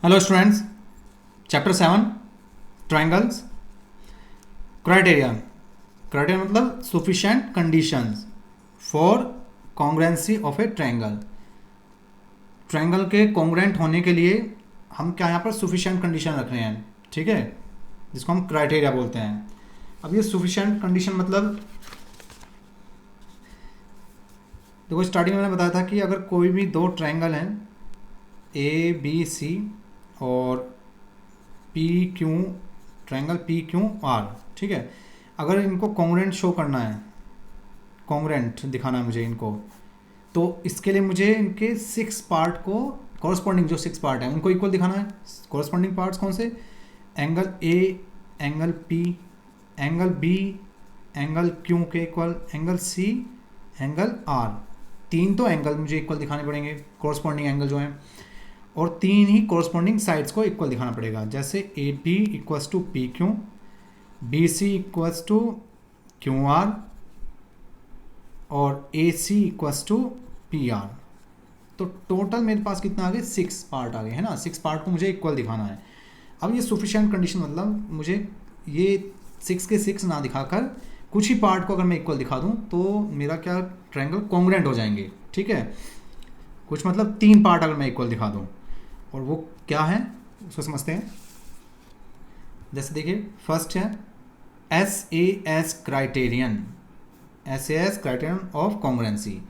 Hello students, chapter 7 triangles. Criteria. Criteria मतलब sufficient conditions for congruency of a triangle. Triangle के congruent होने के लिए हम क्या यहाँ पर सफिशिएंट कंडीशन रख रहे हैं, ठीक है, जिसको हम क्राइटेरिया बोलते हैं। अब ये सफिशिएंट कंडीशन मतलब देखो, स्टार्टिंग में मैंने बताया था कि अगर कोई भी दो ट्रायंगल हैं ए बी सी और P Q, triangle P Q are, ठीक है, अगर इनको कॉन्ग्रुएंट शो करना है, कॉन्ग्रुएंट दिखाना है मुझे इनको, तो इसके लिए मुझे इनके 6 पार्ट को कॉरस्पॉन्डिंग जो 6 पार्ट हैं उनको इक्वल दिखाना है। कॉरस्पॉन्डिंग पार्ट्स कौन से? Angle A, angle P, angle B, angle Q के equal, angle C, angle R. 3 तो एंगल मुझे इक्वल दिखाने पड़ेंगे, कॉरस्पॉन्डिंग एंगल जो हैं, और 3 ही कॉरस्पॉन्डिंग साइड्स को इक्वल दिखाना पड़ेगा। जैसे A B equals to P Q, B C equals to Q R और A C equals to P R. तो टोटल मेरे पास कितना आ गए? 6 पार्ट आ गए, है ना। 6 पार्ट को मुझे इक्वल दिखाना है। अब ये सफिशिएंट कंडीशन मतलब मुझे ये 6 के 6 ना दिखाकर कुछ ही पार्ट को अगर मैं इक्वल दिखा दूं तो मेरा क्या, ट्रायंगल कॉन्ग्रुएंट हो जाएंगे, ठीक है। कुछ मतलब 3 पार्ट अगर मैं इक्वल दिखा दूं, और वो क्या है उसको समझते हैं। जैसे देखिए, फर्स्ट है SAS criterion, SAS criterion of congruency.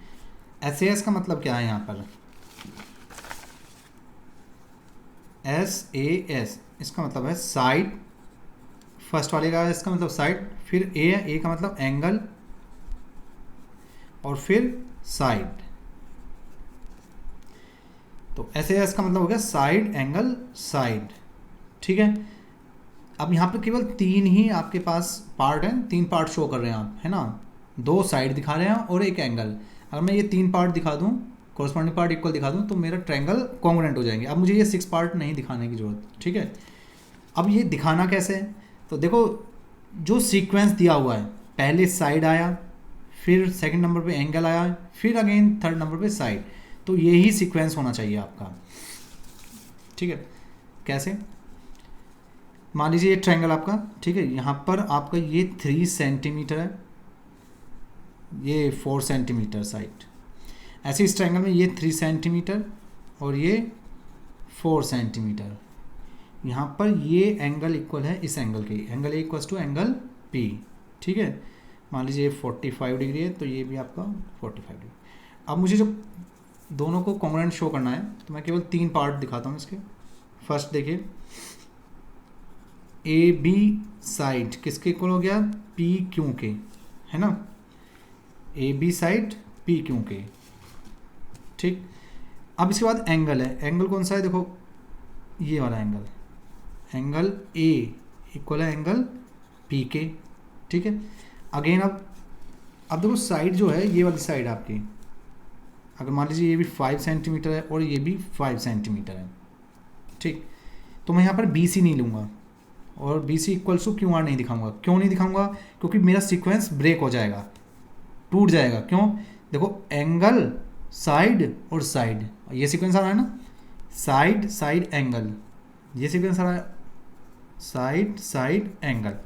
SAS का मतलब क्या है यहाँ पर? SAS इसका मतलब है साइड, फर्स्ट वाले का इसका मतलब साइड, फिर ए का मतलब एंगल, और फिर साइड। तो SAS का मतलब हो गया साइड, एंगल, साइड, ठीक है। अब यहाँ पे केवल 3 ही आपके पास पार्ट हैं, 3 पार्ट शो कर रहे हैं आप, है ना। 2 साइड दिखा रहे हैं और एक एंगल। अगर मैं ये 3 पार्ट दिखा दूँ, कॉरस्पॉन्डिंग पार्ट इक्वल दिखा दूँ, तो मेरा ट्रायंगल कॉन्ग्रुएंट हो जाएंगे। अब मुझे ये 6 पार्ट नहीं दिखाने की जरूरत, ठीक है। अब ये दिखाना कैसे है? तो देखो, जो सीक्वेंस दिया हुआ है, पहले साइड आया, फिर सेकंड नंबर पे एंगल आया, फिर अगेन थर्ड नंबर पे साइड, तो यही सीक्वेंस होना चाहिए आपका, ठीक है। कैसे? मान लीजिए ये ट्रायंगल आपका, ठीक है, यहाँ पर आपका ये 3 सेंटीमीटर है, ये 4 सेंटीमीटर साइड। ऐसे इस ट्रायंगल में ये 3 सेंटीमीटर और ये 4 सेंटीमीटर। यहाँ पर ये एंगल इक्वल है इस एंगल के, angle A equals to angle P, ठीक है। मान लीजिए 45 डिग्री है, तो ये भी आपका 45 डिग्री। अब मुझे जो दोनों को कॉन्ग्रुएंट शो करना है, तो मैं केवल 3 पार्ट दिखाता हूँ इसके। फर्स्ट देखिए, ए बी साइड किसके इक्वल हो गया? पी क्यू के, है ना। A B side P Q के, ठीक। अब इसके बाद एंगल है, एंगल कौन सा है? देखो, ये वाला एंगल, एंगल ए इक्वल है एंगल पी के, ठीक है। अगेन अब देखो, साइड जो है ये वाली साइड आपकी, अगर मान लीजिए ये भी 5 सेंटीमीटर है और ये भी 5 सेंटीमीटर है, ठीक। तो मैं यहाँ पर बी सी नहीं लूँगा और B C equals to Q R नहीं दिखाऊंगा। क्यों नहीं दिखाऊंगा? क्योंकि मेरा सीक्वेंस ब्रेक हो जाएगा, टूट जाएगा। क्यों? देखो, एंगल, साइड और साइड, ये सीक्वेंस आ रहा है ना, साइड साइड एंगल, ये सीक्वेंस आ रहा है, साइड साइड एंगल।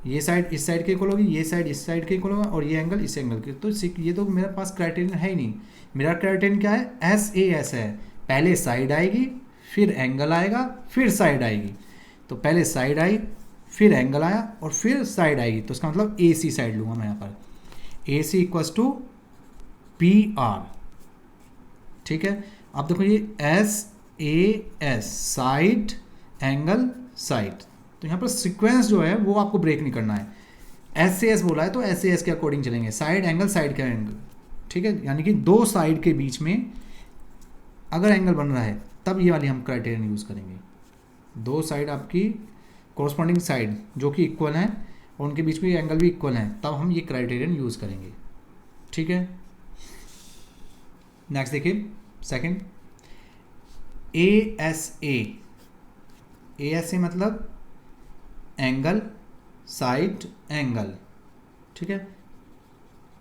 ये साइड इस साइड के इक्वल होगी, ये साइड इस साइड के इक्वल होगा, और ये एंगल इस एंगल के। तो ये तो मेरे पास क्राइटेरियन है ही नहीं। मेरा क्राइटेरियन क्या है? SAS है। पहले साइड आएगी, फिर एंगल आएगा, फिर साइड आएगी। तो पहले साइड आई, फिर एंगल आया, और फिर साइड आएगी। तो इसका मतलब AC साइड लूँगा मैं यहाँ पर। AC इक्वल्स टू PR, ठीक है। अब देखो, ये SAS साइड, एंगल, साइड। तो यहाँ पर सीक्वेंस जो है वो आपको ब्रेक नहीं करना है। SAS बोला है तो SAS के अकॉर्डिंग चलेंगे, साइड एंगल, साइड का एंगल, ठीक है। यानी कि 2 साइड के बीच में अगर एंगल बन रहा है तब ये वाली हम क्राइटेरियन यूज़ करेंगे। 2 साइड आपकी कॉरस्पॉन्डिंग साइड जो कि इक्वल हैं और उनके बीच में एंगल भी इक्वल हैं, तब हम ये क्राइटेरियन यूज़ करेंगे, ठीक है। नेक्स्ट देखिए, सेकंड ASA मतलब एंगल, साइड, एंगल, ठीक है।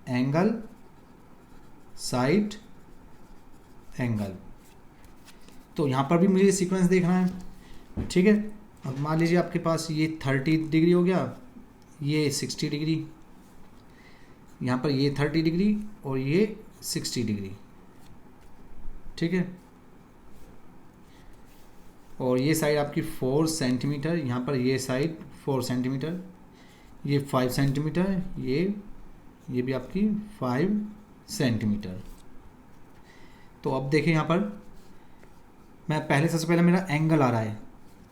Angle, side, angle. तो यहाँ पर भी मुझे सीक्वेंस देखना है, ठीक है। अब मान लीजिए आपके पास ये 30 डिग्री हो गया, ये 60 डिग्री, यहाँ पर ये 30 डिग्री और ये 60 डिग्री, ठीक है। और ये साइड आपकी 4 सेंटीमीटर, यहाँ पर ये साइड 4 सेंटीमीटर, ये 5 सेंटीमीटर, ये भी आपकी 5 सेंटीमीटर। तो अब देखिए यहाँ पर मैं सबसे पहले मेरा एंगल आ रहा है,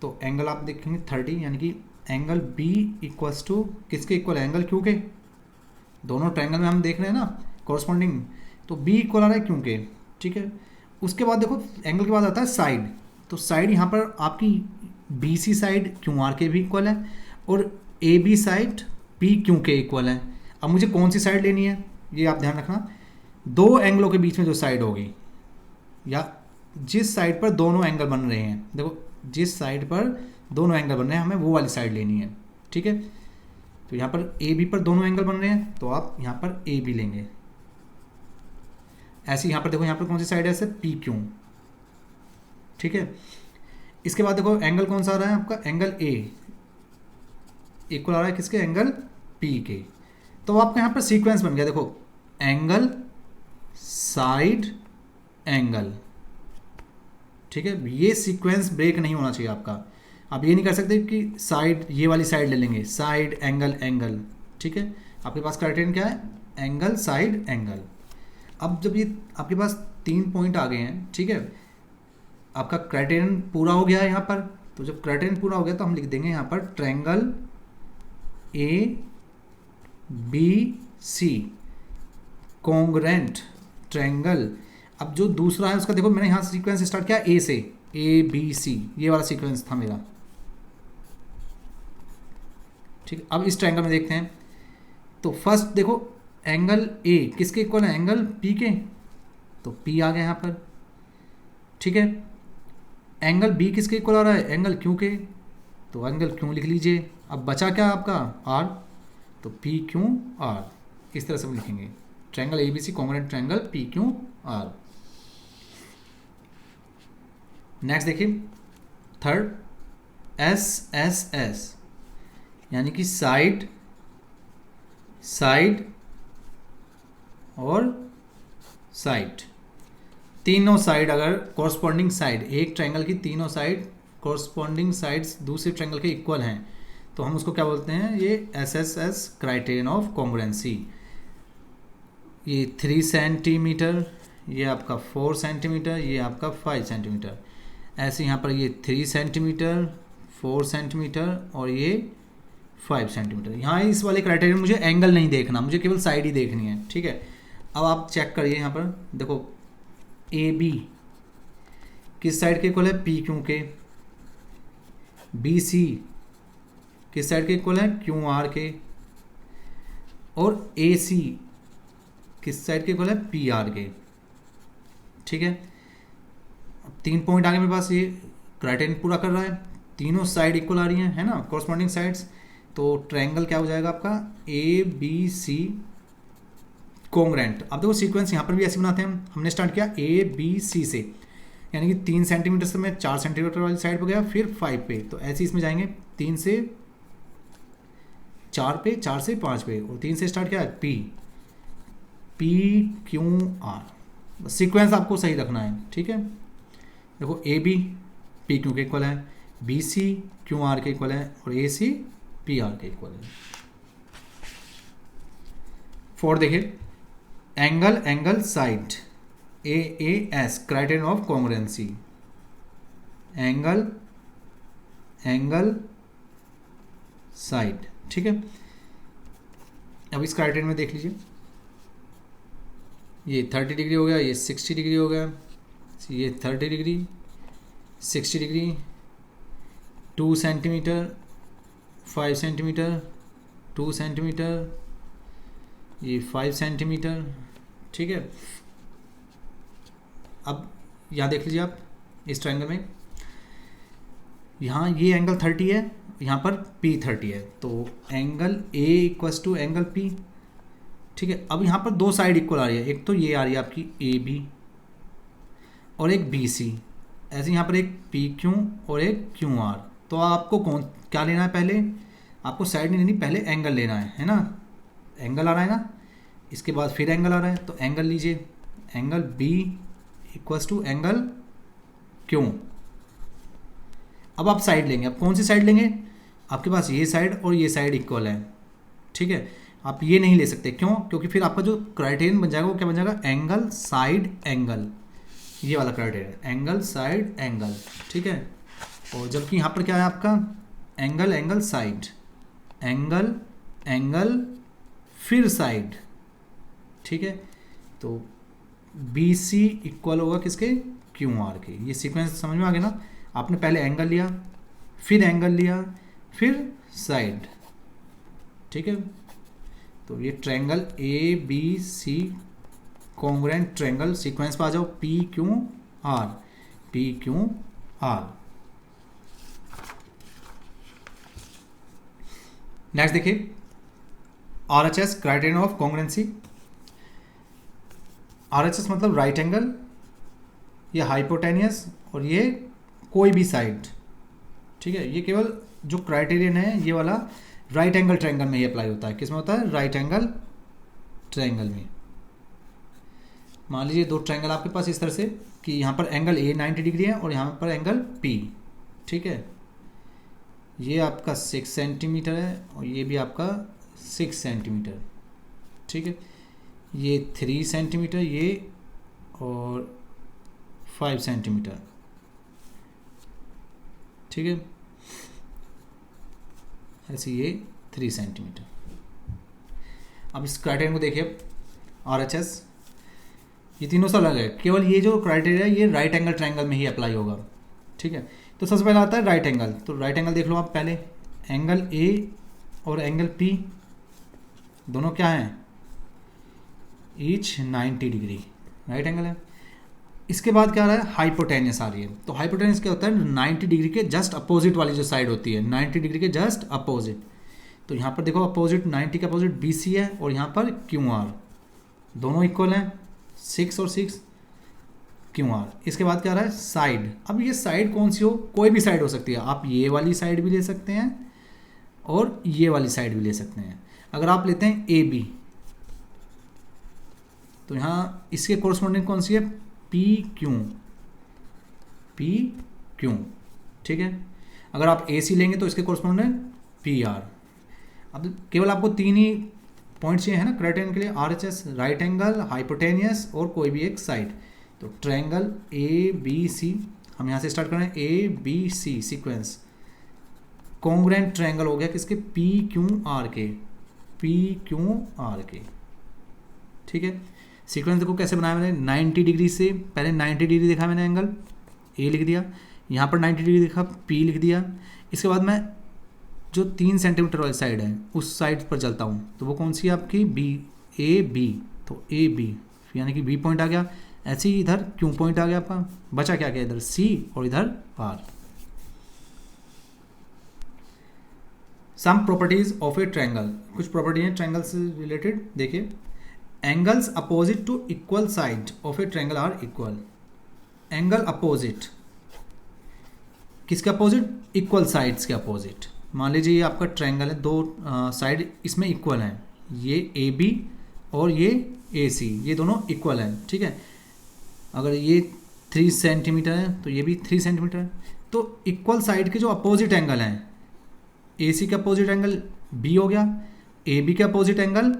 तो एंगल आप देखेंगे 30, यानी कि एंगल बी इक्वल्स टू किसके इक्वल है, एंगल क्यू के। दोनों ट्रायंगल में हम देख रहे हैं ना कॉरस्पॉन्डिंग, तो बी इक्वल आ रहा है क्यू के, ठीक है। उसके बाद देखो एंगल के बाद आता है साइड, तो साइड यहाँ पर आपकी B C side Q R के भी इक्वल है और A B side P Q के इक्वल है। अब मुझे कौन सी साइड लेनी है ये आप ध्यान रखना, दो एंगलों के बीच में जो साइड होगी या जिस साइड पर दोनों एंगल बन रहे हैं, देखो जिस साइड पर दोनों एंगल बन रहे हैं हमें वो वाली साइड लेनी है, ठीक है। तो यहाँ पर ए बी पर दोनों एंगल बन रहे हैं तो आप यहाँ पर ए बी लेंगे। ऐसे यहाँ पर देखो यहाँ पर कौन सी साइड है, ऐसे पी क्यू, ठीक है। इसके बाद देखो एंगल कौन सा आ रहा है आपका, एंगल ए इक्वल आ रहा है किसके, एंगल पी के। तो आपका यहाँ पर सीक्वेंस बन गया, देखो एंगल साइड एंगल, ठीक है। ये सीक्वेंस ब्रेक नहीं होना चाहिए आपका। आप ये नहीं कर सकते कि साइड ये वाली साइड ले लेंगे, साइड एंगल एंगल, ठीक है। आपके पास क्राइटेरियन क्या है, एंगल साइड एंगल। अब जब ये आपके पास 3 पॉइंट आ गए हैं, ठीक है, आपका क्राइटेरियन पूरा हो गया है यहाँ पर। तो जब क्राइटेरियन पूरा हो गया तो हम लिख देंगे यहाँ पर triangle A B C congruent triangle. अब जो दूसरा है उसका देखो मैंने यहाँ सीक्वेंस स्टार्ट किया ए से, ए बी सी ये वाला सीक्वेंस था मेरा, ठीक। अब इस ट्रायंगल में देखते हैं, तो फर्स्ट देखो एंगल ए किसके इक्वल है, एंगल पी के, तो पी आ गया यहाँ पर, ठीक है। एंगल बी किसके इक्वल आ रहा है, एंगल क्यू के, तो एंगल क्यू लिख लीजिए। अब बचा क्या आपका आर, तो पी क्यू आर, इस तरह से हम लिखेंगे triangle A B C congruent triangle P Q R. Next देखिए थर्ड, एस एस एस, यानी कि साइड साइड और साइड, तीनों साइड अगर कॉरस्पॉन्डिंग साइड, एक ट्रायंगल की तीनों साइड कॉरस्पॉन्डिंग साइड्स दूसरे ट्रायंगल के इक्वल हैं तो हम उसको क्या बोलते हैं, ये S S S criterion of congruency. ये 3 सेंटीमीटर, ये आपका 4 सेंटीमीटर, ये आपका 5 सेंटीमीटर। ऐसे यहाँ पर ये 3 सेंटीमीटर, 4 सेंटीमीटर और ये 5 सेंटीमीटर। यहाँ इस वाले क्राइटेरियन मुझे एंगल नहीं देखना, मुझे केवल साइड ही देखनी है, ठीक है। अब आप चेक करिए यहाँ पर देखो ए बी किस साइड के इक्वल है, पी क्यू के। बी सी किस साइड के इक्वल है, क्यू आर के। और ए सी किस साइड के इक्वल है, पी आर के, ठीक है। 3 पॉइंट आगे मेरे पास ये क्राइटेरियन पूरा कर रहा है, तीनों साइड इक्वल आ रही हैं, है ना, कॉरस्पॉन्डिंग साइड्स। तो ट्रायंगल क्या हो जाएगा आपका, ए बी सी कॉन्ग्रुएंट। अब देखो सीक्वेंस यहाँ पर भी ऐसे बनाते हैं, हमने स्टार्ट किया ए बी सी से, यानी कि 3 सेंटीमीटर से मैं 4 सेंटीमीटर वाली साइड पर गया, फिर 5 पे, तो ऐसे इसमें जाएंगे 3 से 4 पे, 4 से 5 पे, और 3 से स्टार्ट किया P, P Q are. Sequence आपको सही रखना है, ठीक है। देखो ए बी पी क्यू के इक्वल है, बी सी क्यू आर के इक्वल है और ए सी पी आर के इक्वल है। 4 देखिए angle angle side, A A S criterion of congruency, angle angle side, ठीक है। अब इस क्राइटेरियन में देख लीजिए, ये 30 डिग्री हो गया, ये 60 डिग्री हो गया, ये 30 degree 60 degree, 2 centimetre 5 centimetre 2 centimetre, ये 5 सेंटीमीटर, ठीक है। अब यहाँ देख लीजिए आप इस ट्रायंगल में, यहाँ ये एंगल 30 है, यहाँ पर P 30 है, तो angle A equals to angle P, ठीक है। अब यहाँ पर 2 साइड इक्वल आ रही है, एक तो ये आ रही है आपकी AB और एक BC, ऐसे यहाँ पर एक पी क्यू और एक क्यू आर। तो आपको कौन क्या लेना है, पहले आपको साइड नहीं लेनी, पहले एंगल लेना है ना। एंगल आ रहा है ना, इसके बाद फिर एंगल आ रहा है, तो एंगल लीजिए, angle B equals to angle Q. अब आप साइड लेंगे, अब कौन सी साइड लेंगे, आपके पास ये साइड और ये साइड इक्वल है, ठीक है। आप ये नहीं ले सकते, क्यों, क्योंकि फिर आपका जो क्राइटेरियन बन जाएगा वो क्या बन जाएगा, एंगल साइड एंगल, ये वाला क्राइटेरियन, एंगल साइड एंगल, ठीक है। और जबकि यहाँ पर क्या है आपका, angle angle side, angle angle फिर साइड, ठीक है। तो बी सी इक्वल होगा किसके, क्यू आर के। ये सीक्वेंस समझ में आ गया ना, आपने पहले एंगल लिया, फिर एंगल लिया, फिर साइड, ठीक है। तो ये triangle A B C congruent triangle, sequence पे आ जाओ, P Q R, P Q R. Next देखिए, RHS criterion of congruency. RHS मतलब राइट एंगल, ये हाइपोटेनियस और ये कोई भी साइड, ठीक है। ये केवल जो क्राइटेरियन है ये वाला राइट एंगल ट्रायंगल में ही अप्लाई होता है। किस में होता है, राइट एंगल ट्रायंगल में। मान लीजिए दो ट्रायंगल आपके पास इस तरह से कि यहाँ पर एंगल ए 90 डिग्री है और यहाँ पर एंगल पी, ठीक है। ये आपका 6 सेंटीमीटर है और ये भी आपका 6 सेंटीमीटर, ठीक है। ये 3 सेंटीमीटर ये और 5 सेंटीमीटर, ठीक है। ऐसे ये 3 सेंटीमीटर। अब इस क्राइटेरियन को देखिए, RHS, ये तीनों से अलग है, केवल ये जो क्राइटेरिया है ये राइट एंगल ट्रायंगल में ही अप्लाई होगा, ठीक है। तो सबसे पहले आता है राइट एंगल। तो राइट एंगल देख लो आप पहले, एंगल ए और एंगल पी दोनों क्या हैं, ईच 90 डिग्री राइट एंगल है। इसके बाद क्या आ रहा है, हाइपोटेनियस आ रही है। तो हाइपोटेनियस क्या होता है, 90 डिग्री के जस्ट अपोजिट वाली जो साइड होती है, 90 डिग्री के जस्ट अपोजिट। तो यहाँ पर देखो अपोजिट, 90 के अपोजिट BC है और यहाँ पर QR, दोनों इक्वल हैं, 6 और 6 QR। इसके बाद क्या आ रहा है, साइड। अब ये साइड कौन सी हो, कोई भी साइड हो सकती है, आप ये वाली साइड भी ले सकते हैं और ये वाली साइड भी ले सकते हैं। अगर आप लेते हैं AB, तो यहाँ इसके कोरस्पॉन्डिंग कौन सी है, PQ, ठीक है। अगर आप AC लेंगे तो इसके कोरस्पॉन्डिंग PR। अब केवल आपको 3 ही पॉइंट्स चाहिए है ना क्राइटेरियन के लिए, RHS, राइट एंगल, हाइपोटेनियस और कोई भी एक साइड। तो ट्रायंगल ABC, हम यहाँ से स्टार्ट कर रहे हैं, ABC सीक्वेंस कॉन्ग्रुएंट ट्रायंगल हो गया किसके, PQR के, ठीक है। सीक्वेंस देखो कैसे बनाया मैंने, 90 डिग्री से पहले 90 डिग्री देखा मैंने, एंगल ए लिख दिया, यहाँ पर 90 डिग्री देखा, पी लिख दिया। इसके बाद मैं जो 3 सेंटीमीटर वाली साइड है उस साइड पर चलता हूँ, तो वो कौन सी है आपकी, AB। तो AB यानी कि B पॉइंट आ गया, ऐसे ही इधर Q पॉइंट आ गया आपका, बचा क्या गया, इधर C और इधर R। Some properties of a triangle, कुछ प्रॉपर्टी है ट्रायंगल से रिलेटेड। देखिए, angles opposite to equal side of a triangle are equal. Angle opposite किसके अपोजिट, इक्वल साइड्स के अपोजिट। मान लीजिए ये आपका ट्रायंगल है, दो साइड इसमें इक्वल हैं, ये AB और ये AC, ये दोनों इक्वल हैं, ठीक है। अगर ये 3 सेंटीमीटर है तो ये भी 3 सेंटीमीटर है। तो इक्वल साइड के जो अपोजिट एंगल हैं, AC का अपोजिट एंगल B हो गया, AB का अपोजिट एंगल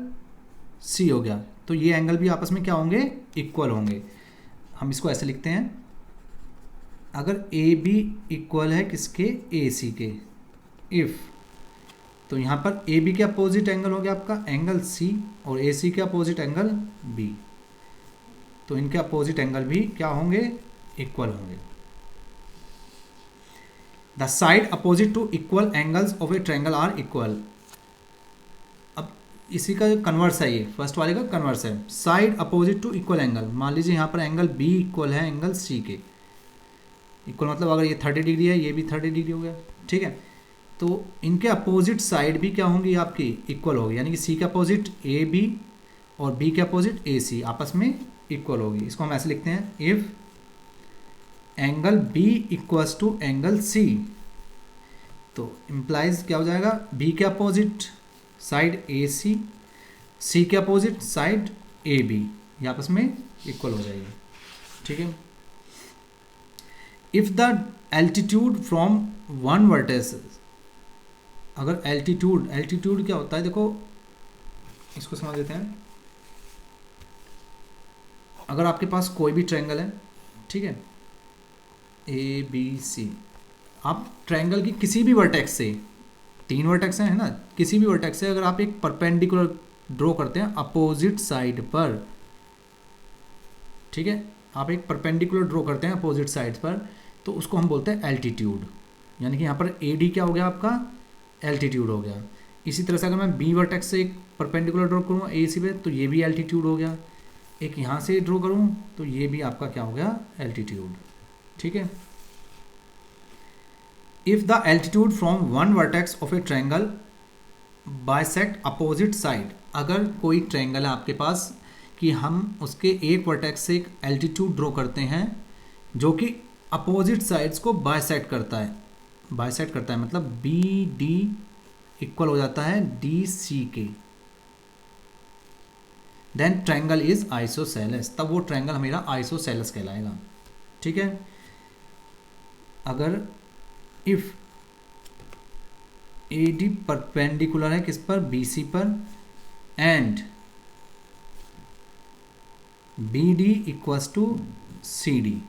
C हो गया, तो ये एंगल भी आपस में क्या होंगे, इक्वल होंगे। हम इसको ऐसे लिखते हैं, अगर AB इक्वल है किसके, AC के, इफ, तो यहाँ पर AB के अपोजिट एंगल हो गया आपका एंगल C और AC के अपोजिट एंगल B, तो इनके अपोजिट एंगल भी क्या होंगे, इक्वल होंगे। The side opposite to equal angles of a triangle are equal. अब इसी का कन्वर्स है, ये फर्स्ट वाले का कन्वर्स है, side opposite to equal angle. मान लीजिए यहाँ पर एंगल B इक्वल है एंगल C के, इक्वल मतलब अगर ये 30 डिग्री है ये भी 30 डिग्री हो गया, ठीक है। तो इनके अपोजिट साइड भी क्या होंगी आपकी, इक्वल होगी, यानी कि C के अपोजिट AB और B के अपोजिट AC आपस में इक्वल होगी। इसको हम ऐसे लिखते हैं, if angle B equals to angle C, तो इम्प्लाइज क्या हो जाएगा, बी के अपोजिट साइड ए सी के अपोजिट साइड ए बी, ये आपस में इक्वल हो जाएगी। ठीक है। If the altitude from one vertex, अगर एल्टीट्यूड क्या होता है, देखो इसको समझ लेते हैं। अगर आपके पास कोई भी ट्रायंगल है, ठीक है, ए बी सी, आप ट्रायंगल की किसी भी वर्टेक्स से, 3 वर्टेक्स हैं, है ना, किसी भी वर्टेक्स से अगर आप एक परपेंडिकुलर ड्रॉ करते हैं अपोजिट साइड पर, ठीक है, आप एक परपेंडिकुलर ड्रॉ करते हैं अपोजिट साइड पर, तो उसको हम बोलते हैं एल्टीट्यूड। यानी कि यहाँ पर ए डी क्या हो गया, आपका एल्टीट्यूड हो गया। इसी तरह से अगर मैं बी वर्टेक्स से एक परपेंडिकुलर ड्रॉ करूँ ए सी पे, तो ये भी एल्टीट्यूड हो गया। एक यहाँ से ड्रॉ करूँ तो ये भी आपका क्या हो गया, एल्टीट्यूड। ठीक है। If the altitude from one vertex of a triangle bisect opposite side, अगर कोई ट्रायंगल है आपके पास कि हम उसके एक वर्टेक्स से एक एल्टीट्यूड ड्रॉ करते हैं जो कि अपोजिट साइड्स को बाइसेक्ट करता है, मतलब बी डी इक्वल हो जाता है डी सी के, देन ट्रायंगल इज आइसोसेलेस, तब वो ट्रायंगल हमारा आइसोसेलेस कहलाएगा। ठीक है। अगर इफ ए डी परपेंडिकुलर है किस पर, बी सी पर, and B D equals to C D,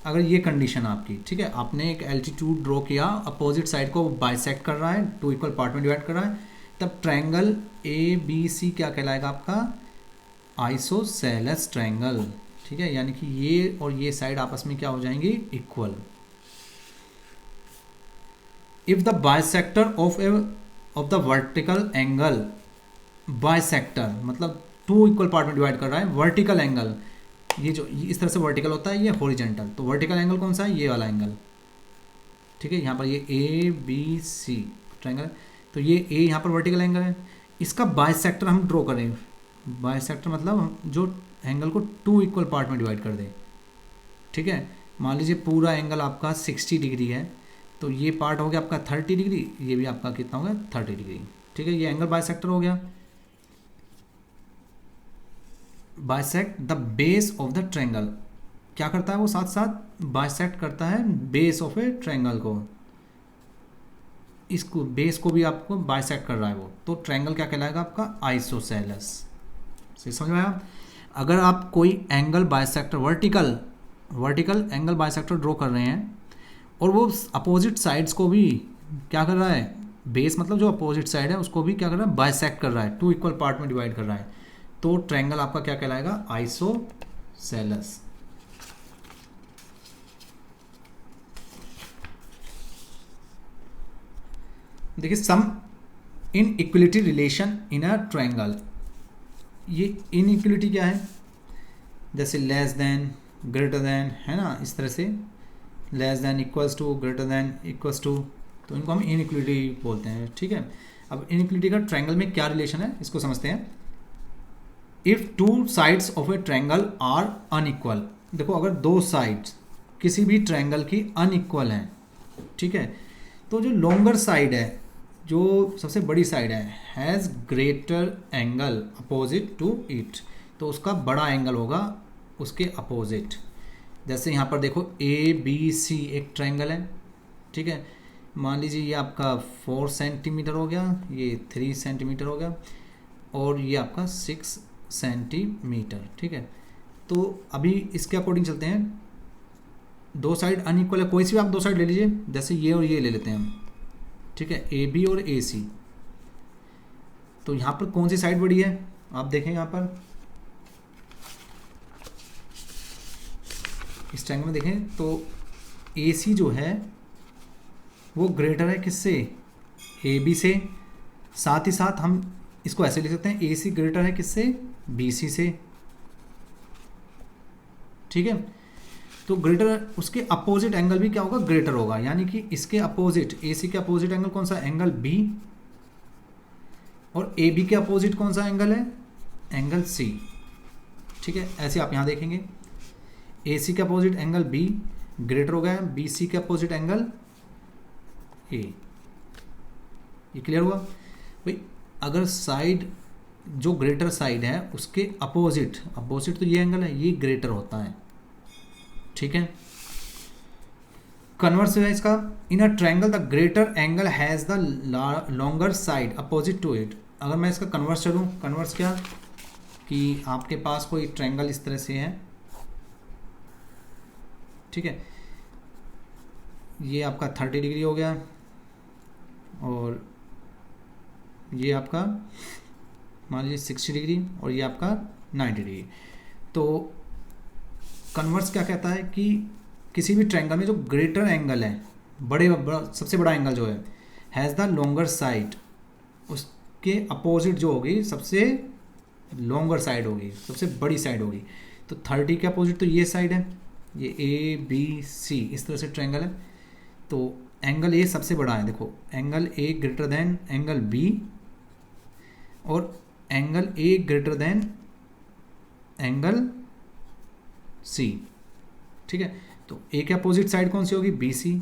अगर ये कंडीशन आपकी, ठीक है, आपने एक एल्टीट्यूड ड्रॉ किया, अपोजिट साइड को बाइसेक्ट कर रहा है, 2 इक्वल पार्ट में डिवाइड कर रहा है, तब ट्रायंगल ए बी सी क्या कहलाएगा, आपका आइसोसेलेस ट्रायंगल। ठीक है। यानी कि ये और ये साइड आपस में क्या हो जाएंगी, equal. If the bisector of the vertical angle, bisector मतलब 2 इक्वल पार्ट में डिवाइड कर रहा है, वर्टिकल एंगल, ये जो इस तरह से वर्टिकल होता है, ये हॉरिजॉन्टल, तो वर्टिकल एंगल कौन सा है, ये वाला एंगल। ठीक है। यहाँ पर ये ए बी सी ट्रायंगल, तो ये ए यहाँ पर वर्टिकल एंगल है, इसका बाइसेक्टर हम ड्रॉ करें। बाइसेक्टर मतलब जो एंगल को 2 इक्वल पार्ट में डिवाइड कर दे। ठीक है। मान लीजिए पूरा एंगल आपका 60 डिग्री है, तो ये पार्ट हो गया आपका 30 डिग्री, ये भी आपका कितना हो गया, 30 डिग्री। ठीक है। ये एंगल बाइसेक्टर हो गया। Bisect the base of the triangle, क्या करता है वो, साथ साथ बाइसेक्ट करता है बेस ऑफ ए ट्रायंगल को, इसको बेस को भी आपको बाइसेक्ट कर रहा है वो, तो ट्रायंगल क्या कहलाएगा, आपका आइसोसेलेस। समझ में आया। अगर आप कोई angle bisector vertical angle bisector draw कर रहे हैं और वो अपोजिट साइड्स को भी क्या कर रहा है, बेस मतलब जो अपोजिट साइड है उसको भी क्या कर रहा है, बाइसेक्ट कर रहा है, 2 इक्वल पार्ट में डिवाइड कर रहा है, तो ट्रायंगल आपका क्या कहलाएगा, आइसोसेलेस। देखिए some inequality relation in a triangle, ये इनइक्वलिटी क्या है, जैसे लेस देन, ग्रेटर देन, है ना, इस तरह से less than, equals to, greater than, equals to, तो इनको हम इनइक्वलिटी बोलते हैं। ठीक है। अब इनइक्वलिटी का ट्रायंगल में क्या रिलेशन है, इसको समझते हैं। If 2 sides of a triangle are unequal, देखो अगर 2 साइड्स किसी भी ट्रायंगल की अनइक्वल हैं, ठीक है, तो जो लॉन्गर साइड है, जो सबसे बड़ी साइड है, has greater angle opposite to it, तो उसका बड़ा एंगल होगा उसके अपोजिट। जैसे यहाँ पर देखो ए बी सी एक ट्रायंगल है, ठीक है, मान लीजिए ये आपका 4 सेंटीमीटर हो गया, ये 3 सेंटीमीटर हो गया, और ये आपका 6 सेंटीमीटर। ठीक है। तो अभी इसके अकॉर्डिंग चलते हैं, 2 साइड अनइक्वल है, कोई सी भी आप 2 साइड ले लीजिए, जैसे ये और ये ले लेते हैं हम। ठीक है। ए बी और ए सी, तो यहाँ पर कौन सी साइड बड़ी है, आप देखें यहाँ पर इस ट्रायंगल में देखें तो ए सी जो है वो ग्रेटर है किससे, ए बी से, साथ ही साथ हम इसको ऐसे लिख सकते हैं, ए सी ग्रेटर है किससे, बी सी से। ठीक है। तो ग्रेटर, उसके अपोजिट एंगल भी क्या होगा, ग्रेटर होगा, यानी कि इसके अपोजिट, ए सी के अपोजिट एंगल कौन सा, एंगल बी, और ए बी के अपोजिट कौन सा एंगल है, एंगल सी। ठीक है। ऐसे आप यहाँ देखेंगे, ए सी के अपोजिट एंगल बी ग्रेटर हो गया बी सी के अपोजिट एंगल ए। ये क्लियर हुआ भाई। अगर साइड जो ग्रेटर साइड है उसके अपोजिट, अपोजिट तो ये एंगल है, ये ग्रेटर होता है, ठीक है। कन्वर्स है इसका, in a triangle the greater angle has the longer side opposite to it. अगर मैं इसका कन्वर्स करूँ, कन्वर्स क्या कि आपके पास कोई ट्रायंगल इस तरह से है, ठीक है, ये आपका 30 डिग्री हो गया और ये आपका मान लीजिए 60 डिग्री और ये आपका 90 डिग्री। तो कन्वर्स क्या कहता है कि किसी भी ट्रायंगल में जो ग्रेटर एंगल है, सबसे बड़ा एंगल जो है, हैज़ द लॉन्गर साइड, उसके अपोजिट जो होगी सबसे लॉन्गर साइड होगी, सबसे बड़ी साइड होगी। तो 30 के अपोजिट तो ये साइड है, ये ए बी सी इस तरह से ट्रायंगल है। तो एंगल ए सबसे बड़ा है, देखो angle A greater than angle B और angle A greater than angle C, ठीक है। तो ए के अपोजिट साइड कौन सी होगी, बी सी,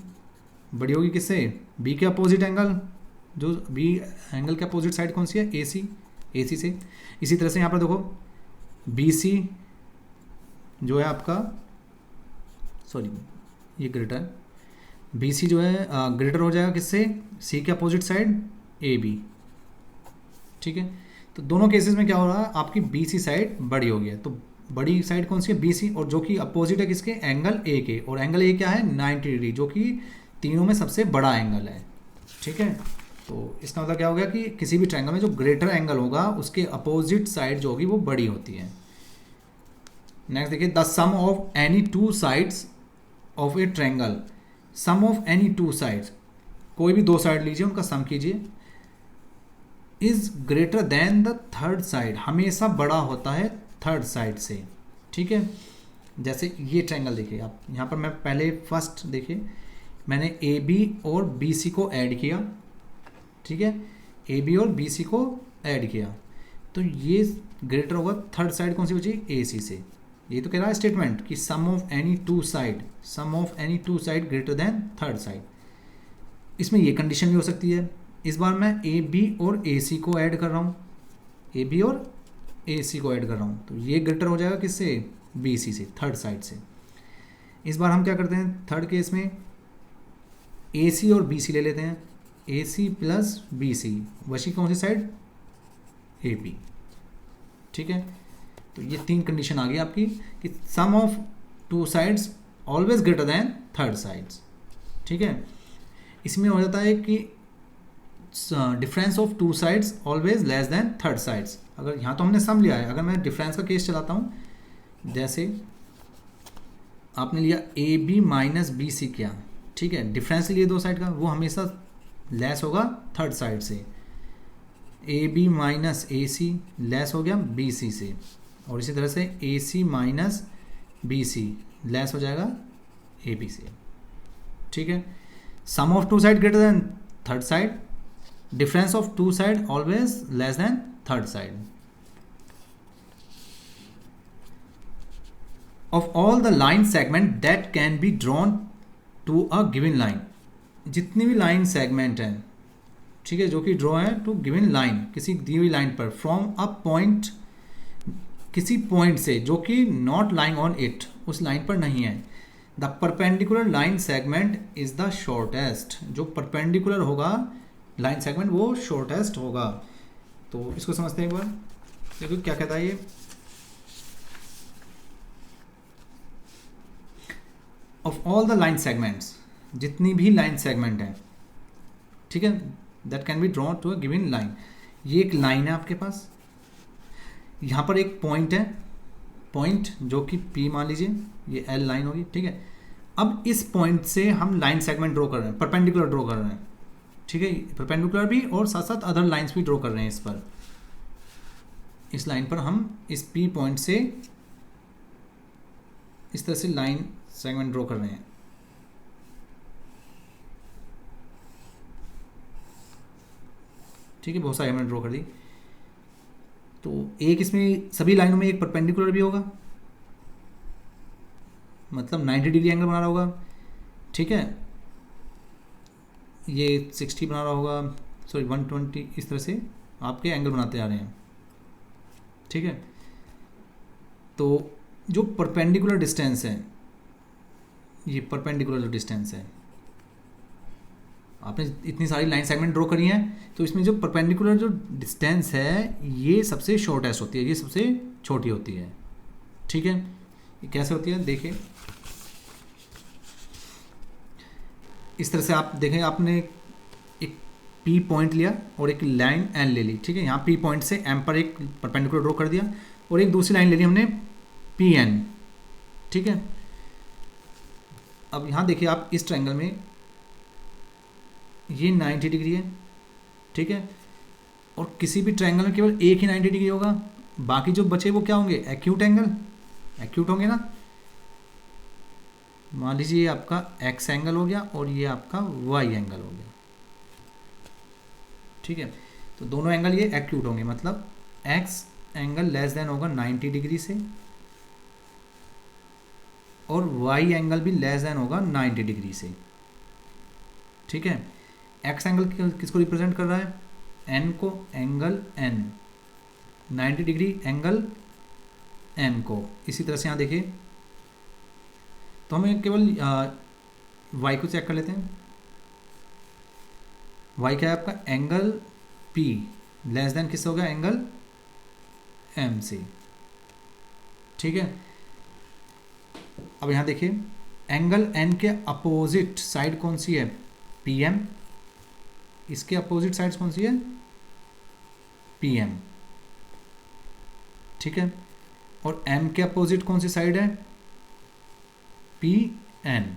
बड़ी होगी किससे, बी के अपोजिट एंगल, जो बी एंगल के अपोजिट साइड कौन सी है, ए सी, ए सी से। इसी तरह से यहाँ पर देखो बी सी जो है आपका, सॉरी ये ग्रेटर है, बी सी जो है ग्रेटर हो जाएगा किससे, सी के अपोजिट साइड ए बी, ठीक है। तो दोनों केसेस में क्या हो रहा है, आपकी बी सी साइड बड़ी हो गई है। तो बड़ी साइड कौन सी है, बी सी, और जो कि अपोजिट है किसके, एंगल ए के, और एंगल ए क्या है 90 डिग्री, जो कि तीनों में सबसे बड़ा एंगल है, ठीक है। तो इसका मतलब क्या हो गया कि किसी भी ट्रायंगल में जो ग्रेटर एंगल होगा उसके अपोजिट साइड जो होगी वो बड़ी होती है। नेक्स्ट देखिए, the sum of any two sides of a triangle, sum of any two sides, कोई भी दो साइड लीजिए उनका सम कीजिए, is greater than the third side, हमेशा बड़ा होता है थर्ड साइड से, ठीक है। जैसे ये ट्रायंगल देखिए आप, यहाँ पर मैं पहले फर्स्ट देखिए मैंने ए बी और बी सी को ऐड किया, ठीक है, ए बी और बी सी को ऐड किया, तो ये ग्रेटर होगा थर्ड साइड कौन सी बची, ए सी से। ये तो कह रहा है स्टेटमेंट कि sum of any two side, sum of any two side greater than third side. इसमें ये कंडीशन भी हो सकती है। इस बार मैं ए बी और ए सी को ऐड कर रहा हूँ, ए बी और ए सी को ऐड कर रहा हूँ, तो ये ग्रेटर हो जाएगा किससे, बी सी से, थर्ड साइड से। इस बार हम क्या करते हैं, थर्ड केस में ए सी और बी सी ले लेते हैं, ए सी प्लस बी सी, वशी कौन सी साइड, ए बी, ठीक है। तो ये तीन कंडीशन आ गई आपकी कि sum of two sides always greater than third sides, ठीक है। इसमें हो जाता है कि difference of two sides always less than third sides. अगर यहाँ तो हमने सम लिया है, अगर मैं डिफरेंस का केस चलाता हूँ, जैसे आपने लिया A B minus B C किया, ठीक है, डिफरेंस लिए दो साइड का, वो हमेशा लेस होगा थर्ड साइड से। A B minus A C less हो गया बी सी से, और इसी तरह से A C minus B C less हो जाएगा ए बी से, ठीक है। Sum of two side greater than third side, difference of two side always less than third side. Of all the line segment that can be drawn to a given line, जितनी भी line segment है, ठीक है, जो कि draw है to given line, किसी दी हुई लाइन पर, फ्रॉम अ पॉइंट, किसी पॉइंट से जो कि नॉट लाइंग ऑन इट, उस लाइन पर नहीं है। The perpendicular line segment is the shortest, जो परपेंडिकुलर होगा लाइन सेगमेंट वो शॉर्टेस्ट होगा। तो इसको समझते हैं एक बार, देखो क्या कहता है ये, of all the line segments, जितनी भी लाइन सेगमेंट है, ठीक है, that can be drawn to a given line. ये एक लाइन है आपके पास, यहाँ पर एक पॉइंट है, पॉइंट जो कि P मान लीजिए, ये L लाइन होगी, ठीक है। अब इस पॉइंट से हम लाइन सेगमेंट ड्रॉ कर रहे हैं, परपेंडिकुलर ड्रॉ कर रहे हैं, ठीक है, परपेंडिकुलर भी और साथ साथ अदर लाइंस भी ड्रॉ कर रहे हैं इस पर, इस लाइन पर हम इस P पॉइंट से इस तरह से लाइन सेगमेंट ड्रॉ कर रहे हैं, ठीक है, बहुत सारी हमने ड्रॉ कर दी। तो एक इसमें सभी लाइनों में एक परपेंडिकुलर भी होगा, मतलब 90 डिग्री एंगल बना रहा होगा, ठीक है, ये 60 बना रहा होगा, सॉरी 120, इस तरह से आपके एंगल बनाते जा रहे हैं, ठीक है। तो जो परपेंडिकुलर डिस्टेंस है, ये परपेंडिकुलर जो डिस्टेंस है, आपने इतनी सारी लाइन सेगमेंट ड्रॉ करी हैं, तो इसमें जो परपेंडिकुलर जो डिस्टेंस है ये सबसे शॉर्टेस्ट होती है, ये सबसे छोटी होती है, ठीक है। ये कैसे होती है देखिए, इस तरह से आप देखें, आपने एक P पॉइंट लिया और एक लाइन N ले ली, ठीक है। यहाँ P पॉइंट से M पर एक परपेंडिकुलर ड्रॉ कर दिया और एक दूसरी लाइन ले ली हमने PN, ठीक है। अब यहाँ देखिए आप इस ट्रायंगल में ये 90 डिग्री है, ठीक है, और किसी भी ट्रायंगल में केवल एक ही 90 डिग्री होगा, बाकी जो बचे वो क्या होंगे, एक्यूट एंगल, एक्यूट होंगे ना। मान लीजिए ये आपका एक्स एंगल हो गया और ये आपका वाई एंगल हो गया, ठीक है। तो दोनों एंगल ये एक्यूट होंगे, मतलब एक्स एंगल लेस देन होगा 90 डिग्री से और वाई एंगल भी लेस देन होगा 90 डिग्री से, ठीक है। एक्स एंगल किसको रिप्रेजेंट कर रहा है, एन को, angle N, 90 degree angle N को। इसी तरह से यहाँ देखिए, तो हमें केवल वाई को चेक कर लेते हैं। वाई क्या है आपका, एंगल पी लेस देन किससे हो गया, एंगल एम से, ठीक है। अब यहाँ देखिए, एंगल एन के अपोजिट साइड कौन सी है, पी एम, इसके अपोजिट साइड कौन सी है, पी एम, ठीक है। और एम के अपोजिट कौन सी साइड है, पी एन।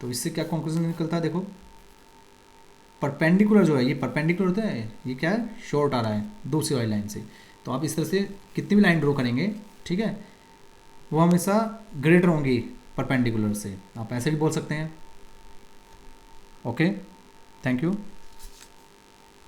तो इससे क्या कंक्लूजन निकलता है, देखो परपेंडिकुलर जो है, ये परपेंडिकुलर होता है, ये क्या है, शॉर्ट आ रहा है दूसरी वाली लाइन से। तो आप इस तरह से कितनी भी लाइन ड्रॉ करेंगे, ठीक है, वो हमेशा ग्रेटर होंगी परपेंडिकुलर से, आप ऐसे भी बोल सकते हैं। Okay, thank you.